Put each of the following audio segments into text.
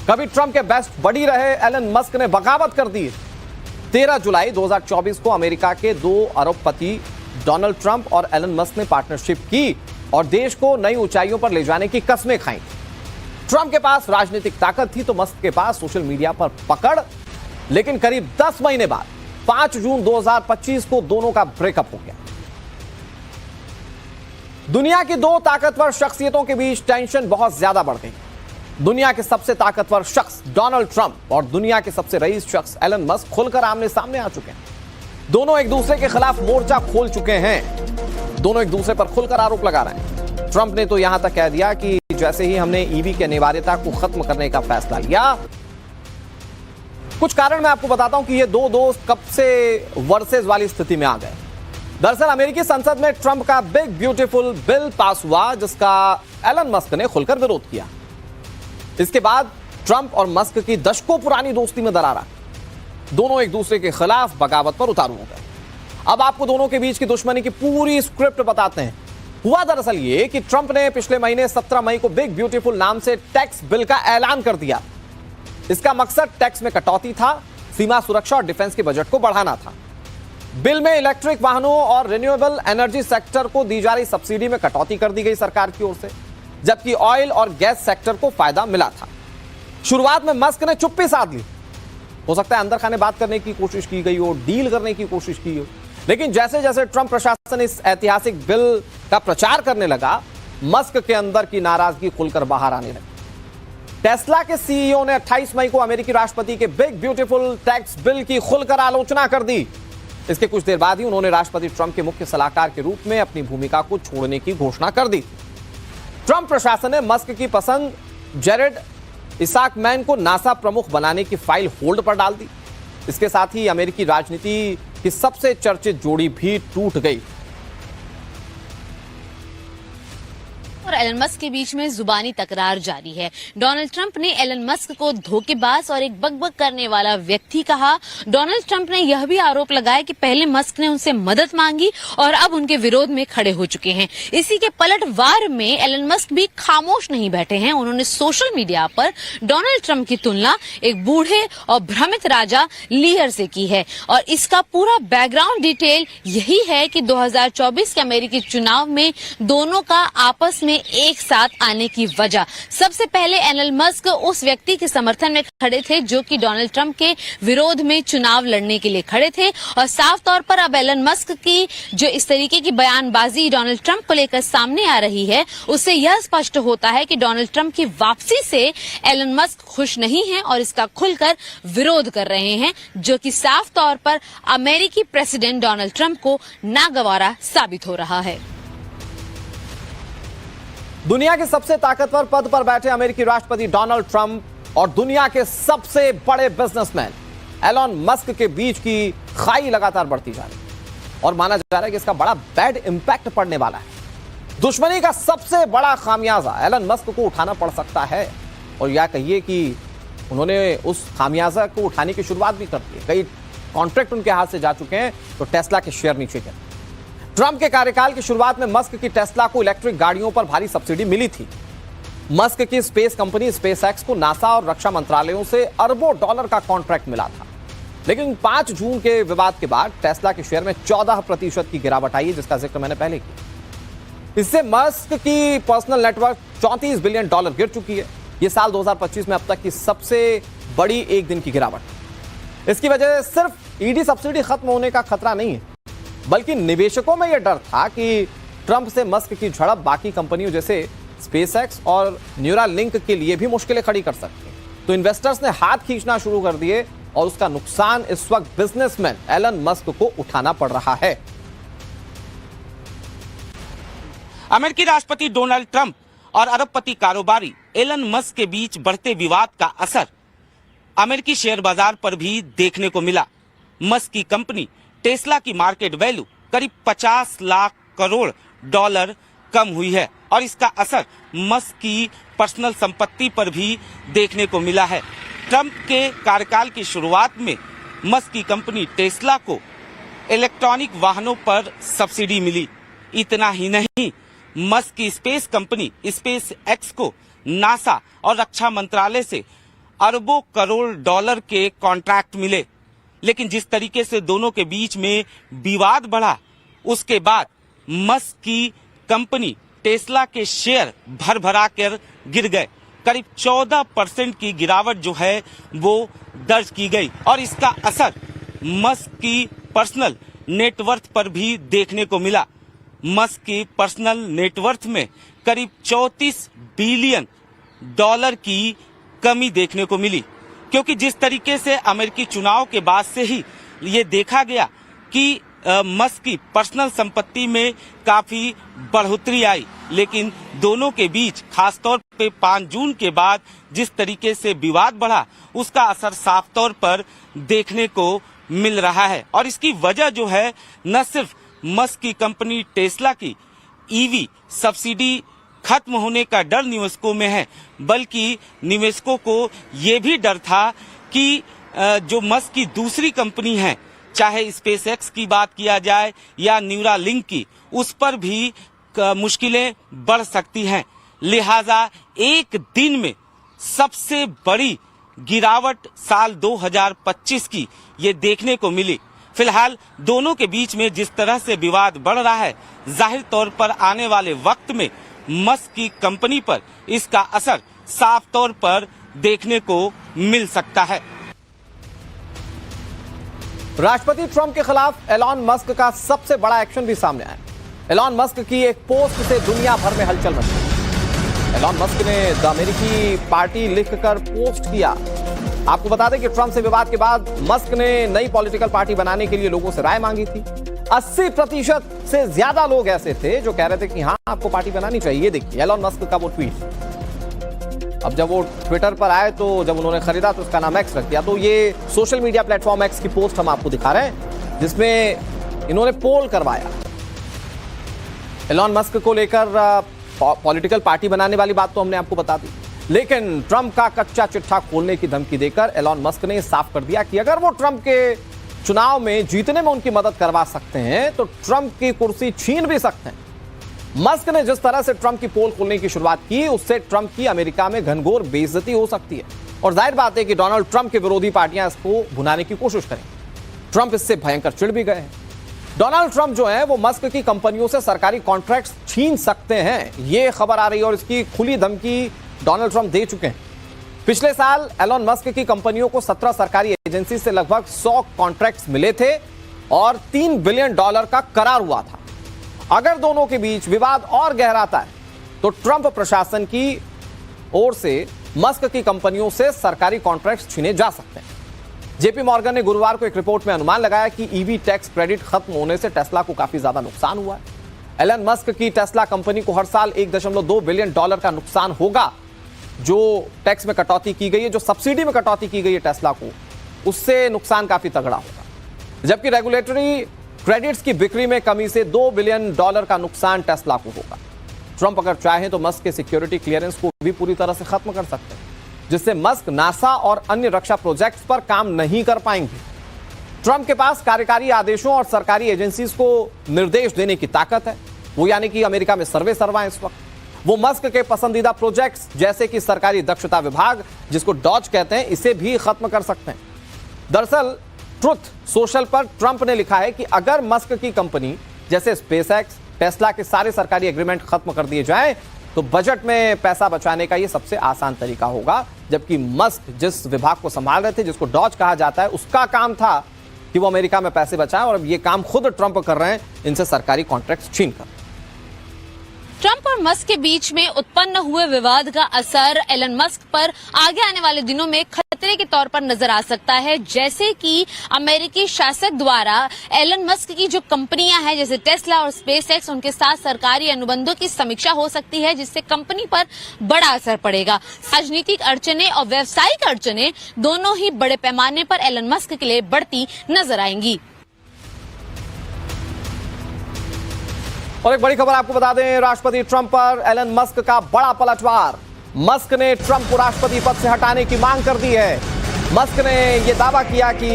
कभी ट्रंप के best buddy रहे एलन मस्क ने बगावत कर दी। 13 जुलाई 2024 को अमेरिका के 2 अरबपति डोनाल्ड ट्रंप और एलन मस्क ने पार्टनरशिप की और देश को नई ऊंचाइयों पर ले जाने की कस्में खाई। ट्रंप के पास राजनीतिक ताकत थी तो मस्क के पास सोशल मीडिया पर पकड़। लेकिन करीब 10 महीने बाद 5 जून 2025 को दोनों का ब्रेकअप हो गया। दुनिया की 2 ताकतवर शख्सियतों के बीच टेंशन बहुत ज्यादा बढ़ गई। दुनिया के सबसे ताकतवर शख्स डोनाल्ड ट्रंप और दुनिया के सबसे रईस शख्स एलन मस्क खुलकर आमने सामने आ चुके हैं। दोनों एक दूसरे के खिलाफ मोर्चा खोल चुके हैं। दोनों एक दूसरे पर खुलकर आरोप लगा रहे हैं। ट्रंप ने तो यहां तक कह दिया कि जैसे ही हमने ईवी की अनिवार्यता को खत्म करने का फैसला लिया। कुछ कारण मैं आपको बताता हूं कि ये 2 दोस्त कब से वर्सेस वाली स्थिति में आ गए। दरअसल अमेरिकी संसद में ट्रंप का बिग ब्यूटीफुल बिल पास हुआ जिसका एलन मस्क ने खुलकर विरोध किया। इसके बाद ट्रंप और मस्क की दशकों पुरानी दोस्ती में दरार आ गई। दोनों एक दूसरे के खिलाफ बगावत पर उतारू हो गए। अब आपको दोनों के बीच की दुश्मनी की पूरी स्क्रिप्ट बताते हैं। हुआ दरअसल ये कि ट्रंप ने पिछले महीने 17 मई को बिग ब्यूटीफुल नाम से टैक्स बिल का ऐलान कर दिया। इसका मकसद टैक्स में कटौती था, सीमा सुरक्षा और डिफेंस के बजट को बढ़ाना था। बिल में इलेक्ट्रिक वाहनों और रिन्यूएबल एनर्जी सेक्टर को दी जा रही सब्सिडी में कटौती कर दी गई सरकार की ओर से, जबकि ऑयल और गैस सेक्टर को फायदा मिला था। शुरुआत में मस्क ने चुप्पी साध ली। हो सकता है अंदर खाने बात करने की कोशिश की गई हो, डील करने की कोशिश की हो, लेकिन जैसे जैसे ट्रंप प्रशासन इस ऐतिहासिक बिल का प्रचार करने लगा, मस्क के अंदर की नाराजगी खुलकर बाहर आने लगी। टेस्ला के सीईओ ने 28 मई को अमेरिकी राष्ट्रपति के बिग ब्यूटीफुल टैक्स बिल की खुलकर आलोचना कर दी। इसके कुछ देर बाद ही उन्होंने राष्ट्रपति ट्रंप के मुख्य सलाहकार के रूप में अपनी भूमिका को छोड़ने की घोषणा कर दी। ट्रंप प्रशासन ने मस्क की पसंद जेरेड इसाकमैन को नासा प्रमुख बनाने की फाइल होल्ड पर डाल दी। इसके साथ ही अमेरिकी राजनीति की सबसे चर्चित जोड़ी भी टूट गई। और एलन मस्क के बीच में जुबानी तकरार जारी है। डोनाल्ड ट्रंप ने एलन मस्क को धोखेबाज और एक बकबक करने वाला व्यक्ति कहा। डोनाल्ड ट्रंप ने यह भी आरोप लगाया कि पहले मस्क ने उनसे मदद मांगी और अब उनके विरोध में खड़े हो चुके हैं। इसी के पलटवार में एलन मस्क भी खामोश नहीं बैठे हैं। उन्होंने सोशल मीडिया पर डोनाल्ड ट्रंप की तुलना एक बूढ़े और भ्रमित राजा लीयर से की है और इसका पूरा बैकग्राउंड डिटेल यही है कि 2024 के अमेरिकी चुनाव में दोनों का आपस में एक साथ आने की वजह। सबसे पहले एलन मस्क उस व्यक्ति के समर्थन में खड़े थे जो कि डोनाल्ड ट्रंप के विरोध में चुनाव लड़ने के लिए खड़े थे और साफ तौर पर अब एलन मस्क की जो इस तरीके की बयानबाजी डोनाल्ड ट्रंप को लेकर सामने आ रही है, उससे यह स्पष्ट होता है कि डोनाल्ड ट्रंप की वापसी से एलन मस्क खुश नहीं है और इसका खुलकर विरोध कर रहे हैं, जो कि साफ तौर पर अमेरिकी प्रेसिडेंट डोनाल्ड ट्रंप को नागवारा साबित हो रहा है। दुनिया के सबसे ताकतवर पद पर बैठे अमेरिकी राष्ट्रपति डोनाल्ड ट्रंप और दुनिया के सबसे बड़े बिजनेसमैन एलन मस्क के बीच की खाई लगातार बढ़ती जा रही है और माना जा रहा है कि इसका बड़ा बैड इंपैक्ट पड़ने वाला है। दुश्मनी का सबसे बड़ा खामियाजा एलन मस्क को उठाना पड़ सकता है और या कहिए कि उन्होंने उस खामियाजा को उठाने की शुरुआत भी कर दी है। कई कॉन्ट्रैक्ट उनके हाथ से जा चुके हैं तो टेस्ला के शेयर नीचे गिरे। ट्रंप के कार्यकाल की शुरुआत में मस्क की टेस्ला को इलेक्ट्रिक गाड़ियों पर भारी सब्सिडी मिली थी। मस्क की स्पेस कंपनी स्पेसएक्स को नासा और रक्षा मंत्रालयों से अरबों डॉलर का कॉन्ट्रैक्ट मिला था। लेकिन 5 जून के विवाद के बाद टेस्ला के शेयर में 14% की गिरावट आई है, जिसका जिक्र मैंने पहले किया। इससे मस्क की पर्सनल नेटवर्क $34 बिलियन गिर चुकी है। यह साल 2025 में अब तक की सबसे बड़ी एक दिन की गिरावट। इसकी वजह सिर्फ ईडी सब्सिडी खत्म होने का खतरा नहीं है, बल्कि निवेशकों में यह डर था कि ट्रंप से मस्क की झड़प बाकी कंपनियों जैसे स्पेसएक्स और न्यूरालिंक के लिए भी मुश्किलें खड़ी कर सकती है। तो इन्वेस्टर्स ने हाथ खींचना शुरू कर दिए और उसका नुकसान इस वक्त बिजनेसमैन एलन मस्क को उठाना पड़ रहा है। अमेरिकी राष्ट्रपति डोनाल्ड ट्रंप और अरबपति कारोबारी एलन मस्क के बीच बढ़ते विवाद का असर अमेरिकी शेयर बाजार पर भी देखने को मिला। मस्क की कंपनी टेस्ला की मार्केट वैल्यू करीब 50 लाख करोड़ डॉलर कम हुई है और इसका असर मस्क की पर्सनल संपत्ति पर भी देखने को मिला है। ट्रंप के कार्यकाल की शुरुआत में मस्क की कंपनी टेस्ला को इलेक्ट्रॉनिक वाहनों पर सब्सिडी मिली। इतना ही नहीं, मस्क की स्पेस कंपनी स्पेस एक्स को नासा और रक्षा मंत्रालय से अरबों करोड़ डॉलर के कॉन्ट्रैक्ट मिले। लेकिन जिस तरीके से दोनों के बीच में विवाद बढ़ा, उसके बाद मस्क की कंपनी टेस्ला के शेयर भर भरा कर गिर गए। करीब 14% की गिरावट जो है वो दर्ज की गई और इसका असर मस्क की पर्सनल नेटवर्थ पर भी देखने को मिला। मस्क की पर्सनल नेटवर्थ में करीब 34 बिलियन डॉलर की कमी देखने को मिली, क्योंकि जिस तरीके से अमेरिकी चुनाव के बाद से ही ये देखा गया कि मस्क की पर्सनल संपत्ति में काफी बढ़ोतरी आई, लेकिन दोनों के बीच खासतौर पे 5 जून के बाद जिस तरीके से विवाद बढ़ा, उसका असर साफ तौर पर देखने को मिल रहा है। और इसकी वजह जो है न सिर्फ मस्क की कंपनी टेस्ला की ईवी सब्सिडी खत्म होने का डर निवेशकों में है, बल्कि निवेशकों को ये भी डर था कि जो मस्क की दूसरी कंपनी है, चाहे स्पेसएक्स की बात किया जाए या न्यूरालिंक की, उस पर भी मुश्किलें बढ़ सकती हैं। लिहाजा एक दिन में सबसे बड़ी गिरावट साल 2025 की ये देखने को मिली। फिलहाल दोनों के बीच में जिस तरह से विवाद बढ़ रहा है, जाहिर तौर पर आने वाले वक्त में मस्क की कंपनी पर इसका असर साफ तौर पर देखने को मिल सकता है। राष्ट्रपति ट्रंप के खिलाफ एलॉन मस्क का सबसे बड़ा एक्शन भी सामने आया। एलॉन मस्क की एक पोस्ट से दुनिया भर में हलचल मची। एलॉन मस्क ने द अमेरिकी पार्टी लिखकर पोस्ट किया। आपको बता दें कि ट्रंप से विवाद के बाद मस्क ने नई पॉलिटिकल पार्टी बनाने के लिए लोगों से राय मांगी थी। 80% से ज्यादा लोग ऐसे थे जो कह रहे थे कि हाँ, आपको पार्टी बनानी चाहिए। देखिए एलॉन मस्क का वो ट्वीट। अब जब वो ट्विटर पर आए तो जब उन्होंने खरीदा तो उसका नाम एक्स रख दिया। तो ये सोशल मीडिया प्लेटफॉर्म एक्स की पोस्ट हम आपको दिखा रहे हैं, जिसमें इन्होंने पोल करवाया। एलॉन मस्क को लेकर पॉलिटिकल पार्टी बनाने वाली बात तो हमने आपको बता दी, लेकिन ट्रंप का कच्चा चिट्ठा खोलने की धमकी देकर एलॉन मस्क ने साफ कर दिया कि अगर वो ट्रंप के चुनाव में जीतने में उनकी मदद करवा सकते हैं तो ट्रंप की कुर्सी छीन भी सकते हैं। मस्क ने जिस तरह से ट्रंप की पोल खोलने की शुरुआत की, उससे ट्रंप की अमेरिका में घनघोर बेइज्जती हो सकती है और जाहिर बात है कि डोनाल्ड ट्रंप के विरोधी पार्टियां इसको भुनाने की कोशिश करेंगी। ट्रंप इससे भयंकर चिढ़ भी गए हैं। डोनाल्ड ट्रंप जो है वो मस्क की कंपनियों से सरकारी कॉन्ट्रैक्ट्स छीन सकते हैं, ये खबर आ रही है और इसकी खुली धमकी डोनाल्ड ट्रंप दे चुके हैं। पिछले साल एलॉन मस्क की कंपनियों को 17 सरकारी एजेंसी से लगभग 100 कॉन्ट्रैक्ट्स मिले थे और $3 बिलियन का करार हुआ था। अगर दोनों के बीच विवाद और गहराता है तो ट्रंप प्रशासन की ओर से मस्क की कंपनियों से सरकारी कॉन्ट्रैक्ट्स छीने जा सकते हैं। जेपी मॉर्गन ने गुरुवार को एक रिपोर्ट में अनुमान लगाया कि ईवी टैक्स क्रेडिट खत्म होने से टेस्ला को काफी ज्यादा नुकसान हुआ है। एलन मस्क की टेस्ला कंपनी को हर साल $1.2 बिलियन का नुकसान होगा। जो टैक्स में कटौती की गई है, जो सब्सिडी में कटौती की गई है टेस्ला को, उससे नुकसान काफी तगड़ा होगा। जबकि रेगुलेटरी क्रेडिट्स की बिक्री में कमी से $2 बिलियन का नुकसान टेस्ला को होगा। ट्रंप अगर चाहें तो मस्क के सिक्योरिटी क्लियरेंस को भी पूरी तरह से खत्म कर सकते हैं, जिससे मस्क नासा और अन्य रक्षा प्रोजेक्ट्स पर काम नहीं कर पाएंगे। ट्रंप के पास कार्यकारी आदेशों और सरकारी एजेंसीज को निर्देश देने की ताकत है, वो यानी कि अमेरिका में सर्वे सर्वा है इस वक्त। वो मस्क के पसंदीदा प्रोजेक्ट्स जैसे कि सरकारी दक्षता विभाग, जिसको डॉज कहते हैं, इसे भी खत्म कर सकते हैं। दरअसल ट्रुथ सोशल पर ट्रंप ने लिखा है कि अगर मस्क की कंपनी जैसे स्पेसएक्स, टेस्ला के सारे सरकारी एग्रीमेंट खत्म कर दिए जाएं तो बजट में पैसा बचाने का यह सबसे आसान तरीका होगा। जबकि मस्क जिस विभाग को संभाल रहे थे, जिसको डॉज कहा जाता है, उसका काम था कि वो अमेरिका में पैसे बचाएं और अब ये काम खुद ट्रंप कर रहे हैं, इनसे सरकारी कॉन्ट्रैक्ट्स छीनकर। ट्रंप और मस्क के बीच में उत्पन्न हुए विवाद का असर एलन मस्क पर आगे आने वाले दिनों में खतरे के तौर पर नजर आ सकता है। जैसे कि अमेरिकी शासक द्वारा एलन मस्क की जो कंपनियां हैं जैसे टेस्ला और स्पेसएक्स, उनके साथ सरकारी अनुबंधों की समीक्षा हो सकती है, जिससे कंपनी पर बड़ा असर पड़ेगा। राजनीतिक अड़चने और व्यावसायिक अड़चने दोनों ही बड़े पैमाने पर एलन मस्क के लिए बढ़ती नजर आएंगी। और एक बड़ी खबर आपको बता दें, राष्ट्रपति ट्रंप पर एलन मस्क का बड़ा पलटवार। मस्क ने ट्रंप को राष्ट्रपति पद से हटाने की मांग कर दी है। मस्क ने यह दावा किया कि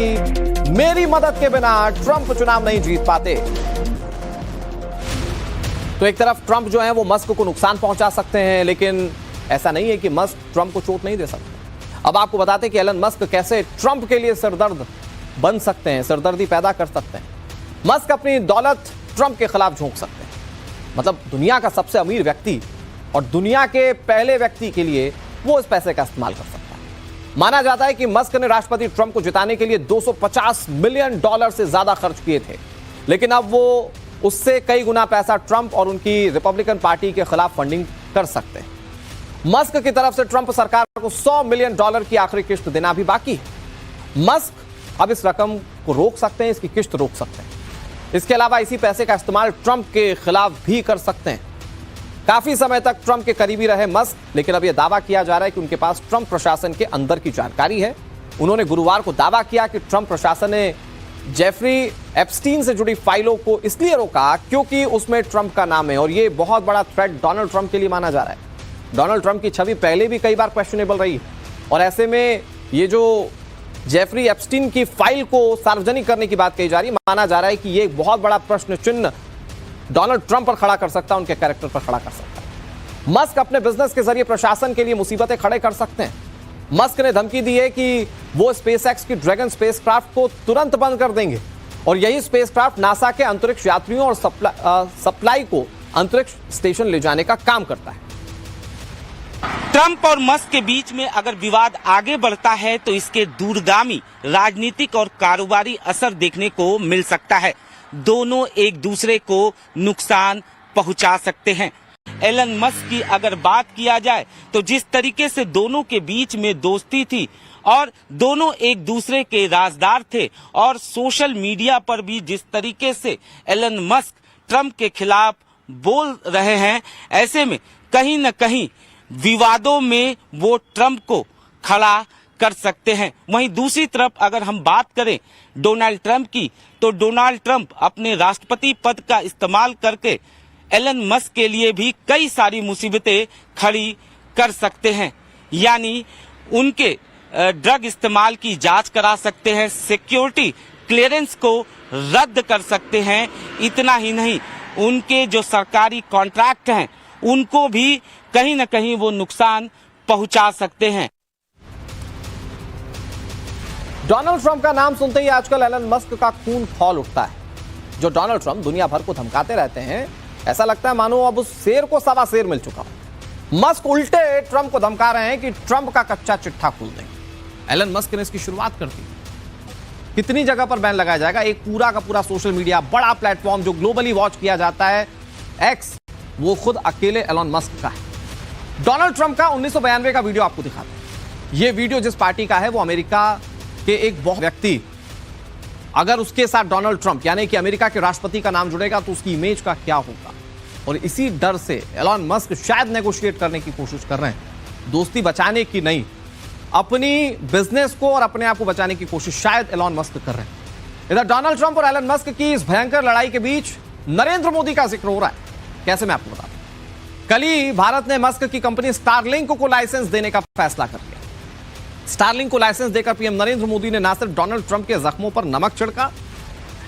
मेरी मदद के बिना ट्रंप चुनाव नहीं जीत पाते। तो एक तरफ ट्रंप जो है वो मस्क को नुकसान पहुंचा सकते हैं, लेकिन ऐसा नहीं है कि मस्क ट्रंप को चोट नहीं दे सकते। अब आपको बताते हैं कि एलन मस्क कैसे ट्रंप के लिए सिरदर्द बन सकते हैं, सिरदर्दी पैदा कर सकते हैं। मस्क अपनी दौलत ट्रंप के खिलाफ झोंक सकते हैं। मतलब दुनिया का सबसे अमीर व्यक्ति और दुनिया के पहले व्यक्ति के लिए वो इस पैसे का इस्तेमाल कर सकता है। माना जाता है कि मस्क ने राष्ट्रपति ट्रंप को जिताने के लिए $250 मिलियन से ज्यादा खर्च किए थे, लेकिन अब वो उससे कई गुना पैसा ट्रंप और उनकी रिपब्लिकन पार्टी के खिलाफ फंडिंग कर सकते हैं। मस्क की तरफ से ट्रंप सरकार को $100 मिलियन की आखिरी किस्त देना भी बाकी है। मस्क अब इस रकम को रोक सकते हैं, इसकी किस्त रोक सकते हैं। इसके अलावा इसी पैसे का इस्तेमाल ट्रंप के खिलाफ भी कर सकते हैं। काफी समय तक ट्रंप के करीबी रहे मस्क, लेकिन अब यह दावा किया जा रहा है कि उनके पास ट्रंप प्रशासन के अंदर की जानकारी है। उन्होंने गुरुवार को दावा किया कि ट्रंप प्रशासन ने जेफरी एप्स्टीन से जुड़ी फाइलों को इसलिए रोका क्योंकि उसमें ट्रंप का नाम है, और यह बहुत बड़ा थ्रेट डोनाल्ड ट्रंप के लिए माना जा रहा है। डोनाल्ड ट्रंप की छवि पहले भी कई बार क्वेश्चनेबल रही, और ऐसे में ये जो जेफरी एप्स्टीन की फाइल को सार्वजनिक करने की बात कही जा रही है, माना जा रहा है कि ये एक बहुत बड़ा प्रश्न चिन्ह डोनाल्ड ट्रंप पर खड़ा कर सकता है, उनके कैरेक्टर पर खड़ा कर सकता है। मस्क अपने बिजनेस के जरिए प्रशासन के लिए मुसीबतें खड़े कर सकते हैं। मस्क ने धमकी दी है कि वो स्पेसएक्स की ड्रैगन स्पेसक्राफ्ट को तुरंत बंद कर देंगे, और यही स्पेसक्राफ्ट नासा के अंतरिक्ष यात्रियों और सप्लाई को अंतरिक्ष स्टेशन ले जाने का काम करता है। ट्रंप और मस्क के बीच में अगर विवाद आगे बढ़ता है तो इसके दूरगामी राजनीतिक और कारोबारी असर देखने को मिल सकता है। दोनों एक दूसरे को नुकसान पहुंचा सकते हैं। एलन मस्क की अगर बात किया जाए तो जिस तरीके से दोनों के बीच में दोस्ती थी और दोनों एक दूसरे के राजदार थे, और सोशल मीडिया पर भी जिस तरीके से एलन मस्क ट्रंप के खिलाफ बोल रहे हैं, ऐसे में कहीं न कहीं विवादों में वो ट्रंप को खड़ा कर सकते हैं। वहीं दूसरी तरफ अगर हम बात करें डोनाल्ड ट्रंप की, तो डोनाल्ड ट्रंप अपने राष्ट्रपति पद का इस्तेमाल करके एलन मस्क के लिए भी कई सारी मुसीबतें खड़ी कर सकते हैं। यानी उनके ड्रग इस्तेमाल की जांच करा सकते हैं, सिक्योरिटी क्लियरेंस को रद्द कर सकते हैं। इतना ही नहीं, उनके जो सरकारी कॉन्ट्रैक्ट हैं उनको भी कहीं न कहीं वो नुकसान पहुंचा सकते हैं। डोनाल्ड ट्रंप का नाम सुनते ही आजकल एलन मस्क का खून खौल उठता है। जो डोनाल्ड ट्रंप दुनिया भर को धमकाते रहते हैं, ऐसा लगता है मानो अब उस शेर को सवा शेर मिल चुका हो। मस्क उल्टे ट्रंप को धमका रहे हैं कि ट्रंप का कच्चा चिट्ठा खोल देंगे। एलन मस्क ने इसकी शुरुआत कर दी। कितनी जगह पर बैन लगाया जाएगा? एक पूरा का पूरा सोशल मीडिया, बड़ा प्लेटफॉर्म जो ग्लोबली वॉच किया जाता है, एक्स, वो खुद अकेले एलन मस्क का है। डोनाल्ड ट्रंप का 1992 का वीडियो आपको दिखाते हैं। ये वीडियो जिस पार्टी का है, वो अमेरिका के एक बहुत व्यक्ति, अगर उसके साथ डोनाल्ड ट्रंप यानी कि अमेरिका के राष्ट्रपति का नाम जुड़ेगा तो उसकी इमेज का क्या होगा। और इसी डर से एलन मस्क शायद नेगोशिएट करने की कोशिश कर रहे हैं, दोस्ती बचाने की नहीं, अपनी बिजनेस को और अपने आप को बचाने की कोशिश शायद एलन मस्क कर रहे हैं। इधर डोनाल्ड ट्रंप और एलन मस्क की इस भयंकर लड़ाई के बीच नरेंद्र मोदी का जिक्र हो रहा है। कैसे, मैं आपको बता दूं। कल ही भारत ने मस्क की कंपनी स्टारलिंक को लाइसेंस देने का फैसला कर लिया। स्टारलिंक को लाइसेंस देकर पीएम नरेंद्र मोदी ने न सिर्फ डोनाल्ड ट्रंप के जख्मों पर नमक छिड़का,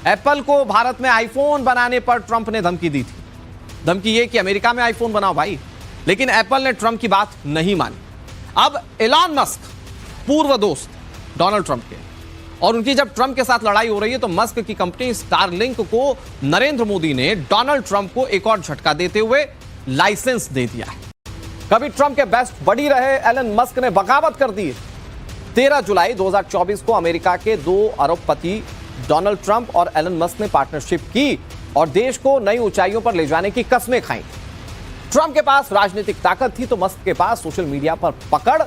एप्पल को भारत में आईफोन बनाने पर ट्रंप ने धमकी दी थी। धमकी ये कि अमेरिका में आईफोन बनाओ भाई, लेकिन एप्पल ने ट्रंप की बात नहीं मानी। अब एलन मस्क, पूर्व दोस्त डोनाल्ड ट्रंप के, और उनकी जब ट्रंप के साथ लड़ाई हो रही है तो मस्क की कंपनी स्टारलिंक को नरेंद्र मोदी ने डोनाल्ड ट्रंप को एक और झटका देते हुए लाइसेंस दे दिया है। कभी ट्रंप के बेस्ट बडी रहे एलन मस्क ने बगावत कर दी। 13 जुलाई 2024 को अमेरिका के 2 अरबपति डोनाल्ड ट्रंप और एलन मस्क ने पार्टनरशिप की और देश को नई ऊंचाइयों पर ले जाने की कस्में खाई। ट्रंप के पास राजनीतिक ताकत थी तो मस्क के पास सोशल मीडिया पर पकड़।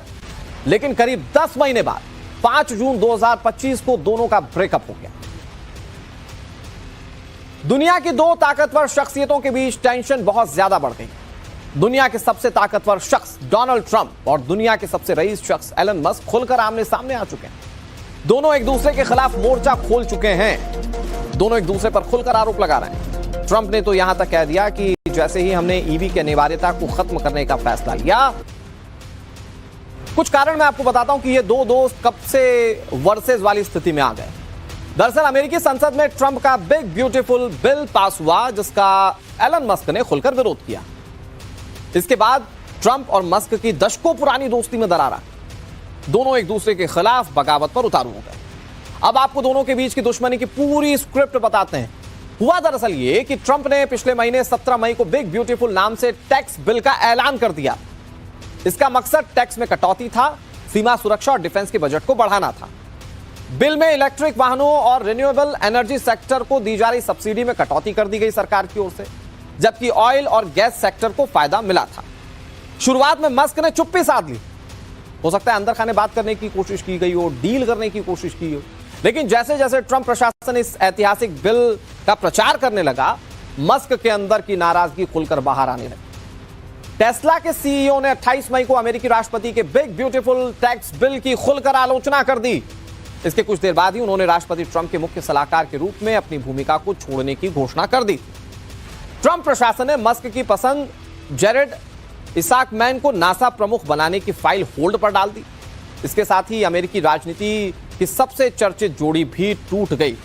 लेकिन करीब 10 महीने बाद 5 जून 2025 को दोनों का ब्रेकअप हो गया। दुनिया की 2 ताकतवर शख्सियतों के बीच टेंशन बहुत ज्यादा बढ़ गई। दुनिया के सबसे ताकतवर शख्स डोनाल्ड ट्रंप और दुनिया के सबसे रईस शख्स एलन मस्क खुलकर आमने सामने आ चुके हैं। दोनों एक दूसरे के खिलाफ मोर्चा खोल चुके हैं। दोनों एक दूसरे पर खुलकर आरोप लगा रहे हैं। ट्रंप ने तो यहां तक कह दिया कि जैसे ही हमने ईवी की अनिवार्यता को खत्म करने का फैसला लिया, कुछ कारण मैं आपको बताता हूं कि ये 2 दोस्त कब से वर्सेस वाली स्थिति में आ गए। दरअसल अमेरिकी संसद में ट्रंप का बिग ब्यूटीफुल बिल पास हुआ, जिसका एलन मस्क ने खुलकर विरोध किया। इसके बाद ट्रंप और मस्क की दशकों पुरानी दोस्ती में दरार आ। दोनों एक दूसरे के खिलाफ बगावत पर उतारू हो गए। अब आपको दोनों के बीच की दुश्मनी की पूरी स्क्रिप्ट बताते हैं। हुआ दरअसल ये कि ट्रंप ने पिछले महीने 17 मई को बिग ब्यूटीफुल नाम से टैक्स बिल का ऐलान कर दिया। इसका मकसद टैक्स में कटौती था, सीमा सुरक्षा और डिफेंस के बजट को बढ़ाना था। बिल में इलेक्ट्रिक वाहनों और रिन्यूएबल एनर्जी सेक्टर को दी जा रही सब्सिडी में कटौती कर दी गई सरकार की ओर से, जबकि ऑयल और गैस सेक्टर को फायदा मिला था। शुरुआत में मस्क ने चुप्पी साध ली। हो सकता है अंदर खाने बात करने की कोशिश की गई हो, डील करने की कोशिश की हो, लेकिन जैसे जैसे ट्रंप प्रशासन इस ऐतिहासिक बिल का प्रचार करने लगा, मस्क के अंदर की नाराजगी खुलकर बाहर आने लगी। टेस्ला के सीईओ ने 28 मई को अमेरिकी राष्ट्रपति के बिग ब्यूटीफुल टैक्स बिल की खुलकर आलोचना कर दी। इसके कुछ देर बाद ही उन्होंने राष्ट्रपति ट्रंप के मुख्य सलाहकार के रूप में अपनी भूमिका को छोड़ने की घोषणा कर दी। ट्रंप प्रशासन ने मस्क की पसंद जेरेड इसाकमैन को नासा प्रमुख बनाने की फाइल होल्ड पर डाल दी। इसके साथ ही अमेरिकी राजनीति की सबसे चर्चित जोड़ी भी टूट गई।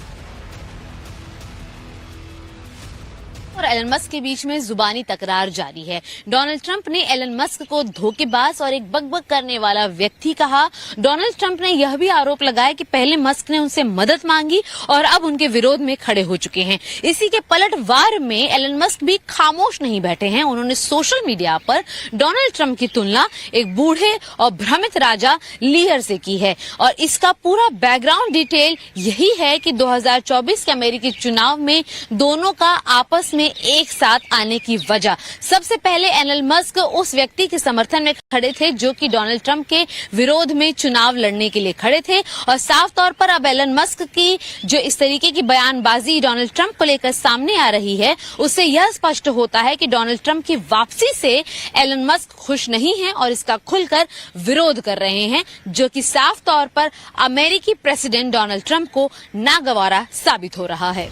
और एलन मस्क के बीच में जुबानी तकरार जारी है। डोनाल्ड ट्रंप ने एलन मस्क को धोखेबाज और एक बकबक करने वाला व्यक्ति कहा। डोनाल्ड ट्रंप ने यह भी आरोप लगाया कि पहले मस्क ने उनसे मदद मांगी और अब उनके विरोध में खड़े हो चुके हैं। इसी के पलटवार में एलन मस्क भी खामोश नहीं बैठे हैं। उन्होंने सोशल मीडिया पर डोनाल्ड ट्रंप की तुलना एक बूढ़े और भ्रमित राजा लीयर से की है और इसका पूरा बैकग्राउंड डिटेल यही है कि 2024 के अमेरिकी चुनाव में दोनों का आपस में एक साथ आने की वजह। सबसे पहले एलन मस्क उस व्यक्ति के समर्थन में खड़े थे जो कि डोनाल्ड ट्रंप के विरोध में चुनाव लड़ने के लिए खड़े थे और साफ तौर पर अब एलन मस्क की जो इस तरीके की बयानबाजी डोनाल्ड ट्रंप को लेकर सामने आ रही है, उससे यह स्पष्ट होता है कि डोनाल्ड ट्रंप की वापसी से एलन मस्क खुश नहीं है और इसका खुलकर विरोध कर रहे हैं, जो कि साफ तौर पर अमेरिकी प्रेसिडेंट डोनाल्ड ट्रंप को नागवारा साबित हो रहा है।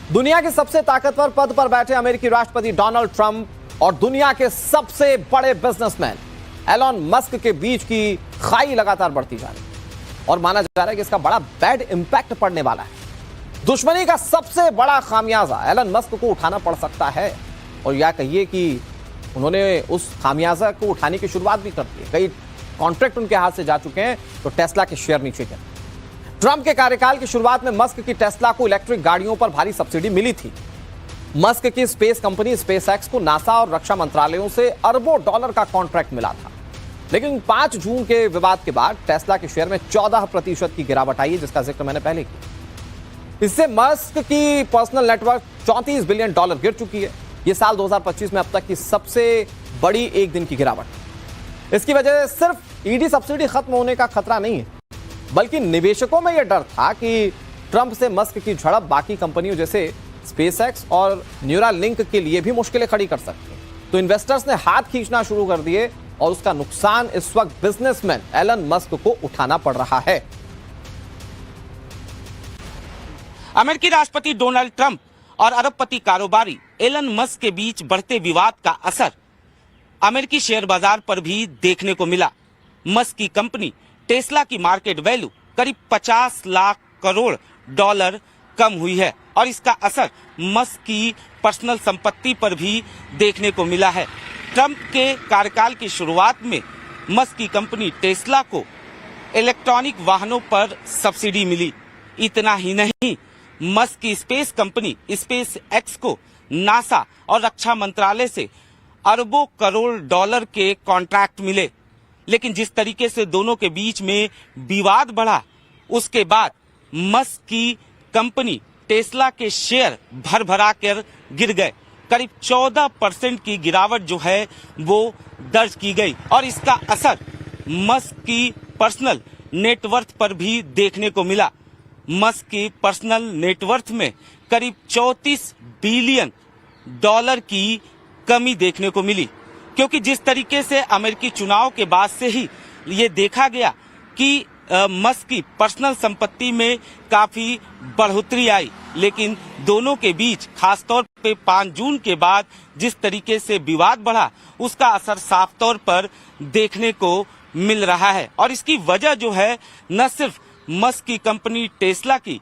दुनिया के सबसे ताकतवर पद पर बैठे अमेरिकी राष्ट्रपति डोनाल्ड ट्रंप और दुनिया के सबसे बड़े बिजनेसमैन एलन मस्क के बीच की खाई लगातार बढ़ती जा रही है और माना जा रहा है कि इसका बड़ा बैड इंपैक्ट पड़ने वाला है। दुश्मनी का सबसे बड़ा खामियाजा एलन मस्क को उठाना पड़ सकता है और या कहिए कि उन्होंने उस खामियाजा को उठाने की शुरुआत भी कर दी है। कई कॉन्ट्रैक्ट उनके हाथ से जा चुके हैं, तो टेस्ला के शेयर नीचे गिरे। ट्रंप के कार्यकाल की शुरुआत में मस्क की टेस्ला को इलेक्ट्रिक गाड़ियों पर भारी सब्सिडी मिली थी। मस्क की स्पेस कंपनी स्पेस एक्स को नासा और रक्षा मंत्रालयों से अरबों डॉलर का कॉन्ट्रैक्ट मिला था, लेकिन 5 जून के विवाद के बाद टेस्ला के शेयर में 14% की गिरावट आई है, जिसका जिक्र मैंने पहले किया। इससे मस्क की पर्सनल नेटवर्क $34 बिलियन गिर चुकी है। यह साल 2025 में अब तक की सबसे बड़ी एक दिन की गिरावट। इसकी वजह सिर्फ ईडी सब्सिडी खत्म होने का खतरा नहीं है, बल्कि निवेशकों में यह डर था कि ट्रंप से मस्क की झड़प बाकी कंपनियों जैसे स्पेसएक्स और न्यूरालिंक के लिए भी मुश्किलें खड़ी कर सकती है। तो इन्वेस्टर्स ने हाथ खींचना शुरू कर दिए और उसका नुकसान इस वक्त बिजनेसमैन एलन मस्क को उठाना पड़ रहा है। अमेरिकी राष्ट्रपति डोनाल्ड ट्रंप और अरबपति कारोबारी एलन मस्क के बीच बढ़ते विवाद का असर अमेरिकी शेयर बाजार पर भी देखने को मिला। मस्क की कंपनी टेस्ला की मार्केट वैल्यू करीब 50 लाख करोड़ डॉलर कम हुई है और इसका असर मस्क की पर्सनल संपत्ति पर भी देखने को मिला है। ट्रंप के कार्यकाल की शुरुआत में मस्क की कंपनी टेस्ला को इलेक्ट्रॉनिक वाहनों पर सब्सिडी मिली। इतना ही नहीं, मस्क की स्पेस कंपनी स्पेस एक्स को नासा और रक्षा मंत्रालय से अरबों करोड़ डॉलर के कॉन्ट्रैक्ट मिले। लेकिन जिस तरीके से दोनों के बीच में विवाद बढ़ा, उसके बाद मस्क की कंपनी टेस्ला के शेयर भर कर गिर गए। करीब 14% की गिरावट जो है वो दर्ज की गई और इसका असर मस्क की पर्सनल नेटवर्थ पर भी देखने को मिला। मस्क की पर्सनल नेटवर्थ में करीब 34 बिलियन डॉलर की कमी देखने को मिली, क्योंकि जिस तरीके से अमेरिकी चुनाव के बाद से ही ये देखा गया कि मस्क की पर्सनल संपत्ति में काफी बढ़ोतरी आई, लेकिन दोनों के बीच खासतौर पे 5 जून के बाद जिस तरीके से विवाद बढ़ा, उसका असर साफ तौर पर देखने को मिल रहा है। और इसकी वजह जो है, न सिर्फ मस्क की कंपनी टेस्ला की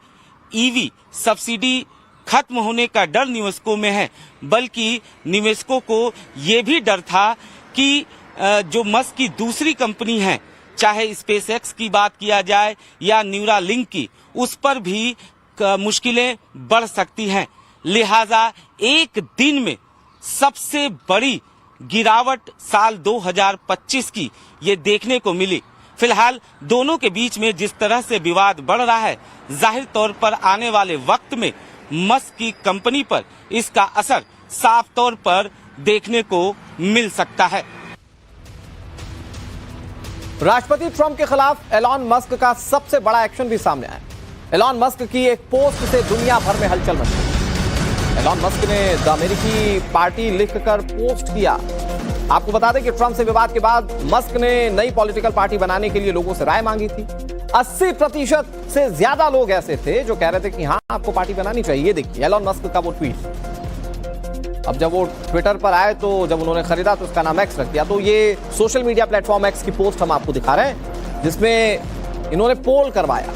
ईवी सब्सिडी खत्म होने का डर निवेशकों में है, बल्कि निवेशकों को ये भी डर था कि जो मस्क की दूसरी कंपनी है, चाहे स्पेसएक्स की बात किया जाए या न्यूरालिंक की, उस पर भी मुश्किलें बढ़ सकती हैं। लिहाजा एक दिन में सबसे बड़ी गिरावट साल 2025 की ये देखने को मिली। फिलहाल दोनों के बीच में जिस तरह से विवाद बढ़ रहा है, जाहिर तौर पर आने वाले वक्त में मस्क की कंपनी पर इसका असर साफ तौर पर देखने को मिल सकता है। राष्ट्रपति ट्रंप के खिलाफ एलॉन मस्क का सबसे बड़ा एक्शन भी सामने आया। एलॉन मस्क की एक पोस्ट से दुनिया भर में हलचल मची। एलॉन मस्क ने द अमेरिकी पार्टी लिखकर पोस्ट किया। आपको बता दें कि ट्रंप से विवाद के बाद मस्क ने नई पॉलिटिकल पार्टी बनाने के लिए लोगों से राय मांगी थी। 80% से ज्यादा लोग ऐसे थे जो कह रहे थे कि हां, आपको पार्टी बनानी चाहिए। ये देखिए एलॉन मस्क का वो ट्वीट। अब जब वो ट्विटर पर आए तो जब उन्होंने खरीदा तो उसका नाम एक्स रख दिया। तो ये सोशल मीडिया प्लेटफॉर्म एक्स की पोस्ट हम आपको दिखा रहे हैं, जिसमें इन्होंने पोल करवाया।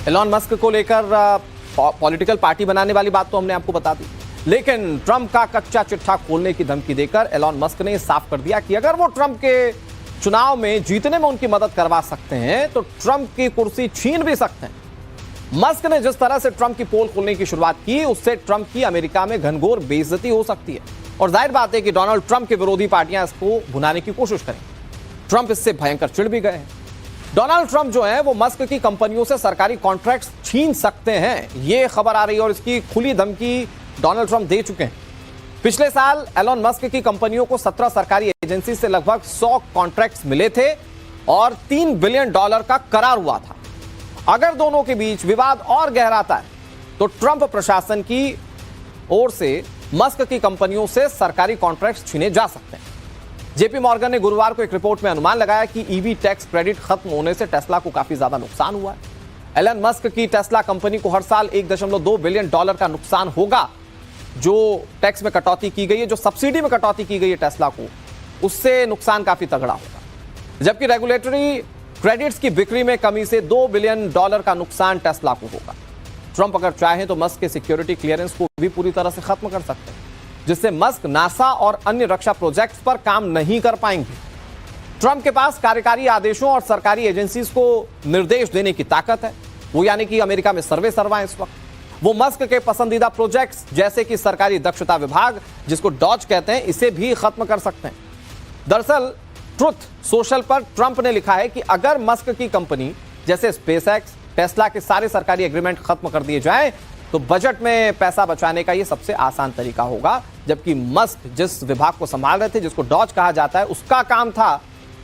एलॉन मस्क को लेकर पॉलिटिकल पार्टी बनाने वाली बात तो हमने आपको बता दी, लेकिन ट्रंप का कच्चा चिट्ठा खोलने की धमकी देकर एलॉन मस्क ने साफ कर दिया कि अगर वो ट्रंप के चुनाव में जीतने में उनकी मदद करवा सकते हैं तो ट्रंप की कुर्सी छीन भी सकते हैं। मस्क ने जिस तरह से ट्रंप की पोल खोलने की शुरुआत की, उससे ट्रंप की अमेरिका में घनघोर बेइज्जती हो सकती है। और जाहिर बात है कि डोनाल्ड ट्रंप के विरोधी पार्टियां इसको भुनाने की कोशिश करें। ट्रंप इससे भयंकर चिढ़ भी गए हैं। डोनाल्ड ट्रंप जो है वो मस्क की कंपनियों से सरकारी कॉन्ट्रैक्ट्स छीन सकते हैं, ये खबर आ रही है और इसकी खुली धमकी डोनाल्ड ट्रंप दे चुके हैं। पिछले साल एलॉन मस्क की कंपनियों को 17 सरकारी एजेंसी से लगभग 100 कॉन्ट्रैक्ट्स मिले थे और $3 बिलियन का करार हुआ था। अगर दोनों के बीच विवाद और गहराता है तो ट्रंप प्रशासन की ओर से मस्क की कंपनियों से सरकारी कॉन्ट्रैक्ट्स छीने जा सकते हैं। जेपी मॉर्गन ने गुरुवार को एक रिपोर्ट में अनुमान लगाया कि ईवी टैक्स क्रेडिट खत्म होने से टेस्ला को काफी ज्यादा नुकसान हुआ है। एलन मस्क की टेस्ला कंपनी को हर साल $1.2 बिलियन का नुकसान होगा। जो टैक्स में कटौती की गई है, जो सब्सिडी में कटौती की गई है टेस्ला को, उससे नुकसान काफी तगड़ा होगा। जबकि रेगुलेटरी क्रेडिट्स की बिक्री में कमी से $2 बिलियन का नुकसान टेस्ला को होगा। ट्रंप अगर चाहें तो मस्क के सिक्योरिटी क्लियरेंस को भी पूरी तरह से खत्म कर सकते हैं, जिससे मस्क नासा और अन्य रक्षा प्रोजेक्ट्स पर काम नहीं कर पाएंगे। ट्रंप के पास कार्यकारी आदेशों और सरकारी एजेंसीज को निर्देश देने की ताकत है, वो यानी कि अमेरिका में सर्वे सर्वा इस वक्त। वो मस्क के पसंदीदा प्रोजेक्ट्स जैसे कि सरकारी दक्षता विभाग, जिसको डॉज कहते हैं, इसे भी खत्म कर सकते हैं। दरअसल ट्रुथ सोशल पर ट्रंप ने लिखा है कि अगर मस्क की कंपनी जैसे स्पेसएक्स, टेस्ला के सारे सरकारी एग्रीमेंट खत्म कर दिए जाएं तो बजट में पैसा बचाने का यह सबसे आसान तरीका होगा। जबकि मस्क जिस विभाग को संभाल रहे थे, जिसको डॉज कहा जाता है, उसका काम था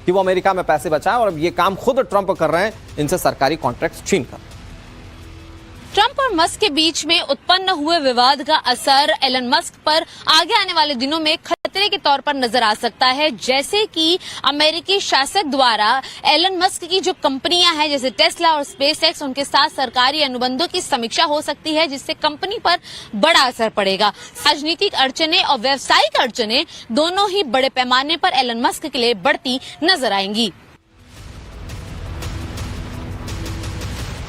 कि वो अमेरिका में पैसे बचाएं, और अब ये काम खुद ट्रंप कर रहे हैं, इनसे सरकारी कॉन्ट्रैक्ट्स छीनकर। ट्रंप और मस्क के बीच में उत्पन्न हुए विवाद का असर एलन मस्क पर आगे आने वाले दिनों में खतरे के तौर पर नजर आ सकता है। जैसे कि अमेरिकी शासक द्वारा एलन मस्क की जो कंपनियां हैं जैसे टेस्ला और स्पेसएक्स, उनके साथ सरकारी अनुबंधों की समीक्षा हो सकती है, जिससे कंपनी पर बड़ा असर पड़ेगा। राजनीतिक अड़चने और व्यावसायिक अड़चने दोनों ही बड़े पैमाने पर एलन मस्क के लिए बढ़ती नजर आएंगी।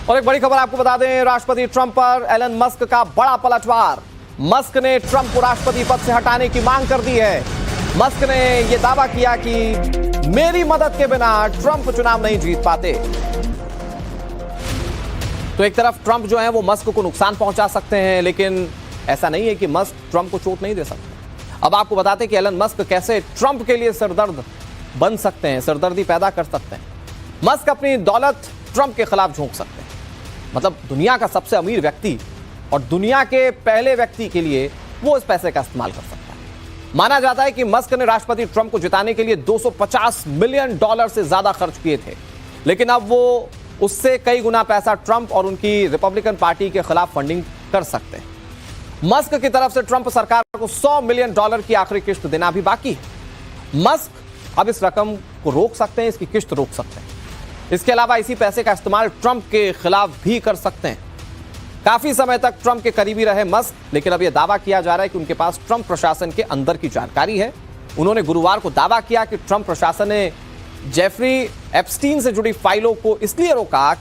और एक बड़ी खबर आपको बता दें, राष्ट्रपति ट्रंप पर एलन मस्क का बड़ा पलटवार। मस्क ने ट्रंप को राष्ट्रपति पद से हटाने की मांग कर दी है। मस्क ने यह दावा किया कि मेरी मदद के बिना ट्रंप चुनाव नहीं जीत पाते। तो एक तरफ ट्रंप जो है वो मस्क को नुकसान पहुंचा सकते हैं, लेकिन ऐसा नहीं है कि मस्क ट्रंप को चोट नहीं दे सकते। अब आपको बताते हैं कि एलन मस्क कैसे ट्रंप के लिए सिरदर्द बन सकते हैं, सिरदर्दी पैदा कर सकते हैं। मस्क अपनी दौलत ट्रंप के खिलाफ झोंक सकते हैं। मतलब दुनिया का सबसे अमीर व्यक्ति और दुनिया के पहले व्यक्ति के लिए वो इस पैसे का इस्तेमाल कर सकता है। माना जाता है कि मस्क ने राष्ट्रपति ट्रंप को जिताने के लिए $250 मिलियन से ज्यादा खर्च किए थे, लेकिन अब वो उससे कई गुना पैसा ट्रंप और उनकी रिपब्लिकन पार्टी के खिलाफ फंडिंग कर सकते हैं। मस्क की तरफ से ट्रंप सरकार को $100 मिलियन की आखिरी किस्त देना भी बाकी है। मस्क अब इस रकम को रोक सकते हैं, इसकी किस्त रोक सकते हैं। इसके अलावा इसी पैसे का इस्तेमाल ट्रंप के खिलाफ भी कर सकते हैं। काफी समय तक ट्रंप के करीबी रहे मस्क, लेकिन अब यह दावा किया जा रहा है कि उनके पास ट्रंप प्रशासन के अंदर की जानकारी है। उन्होंने गुरुवार को दावा किया कि ट्रंप प्रशासन ने जेफरी एप्स्टीन से जुड़ी फाइलों को इसलिए रोका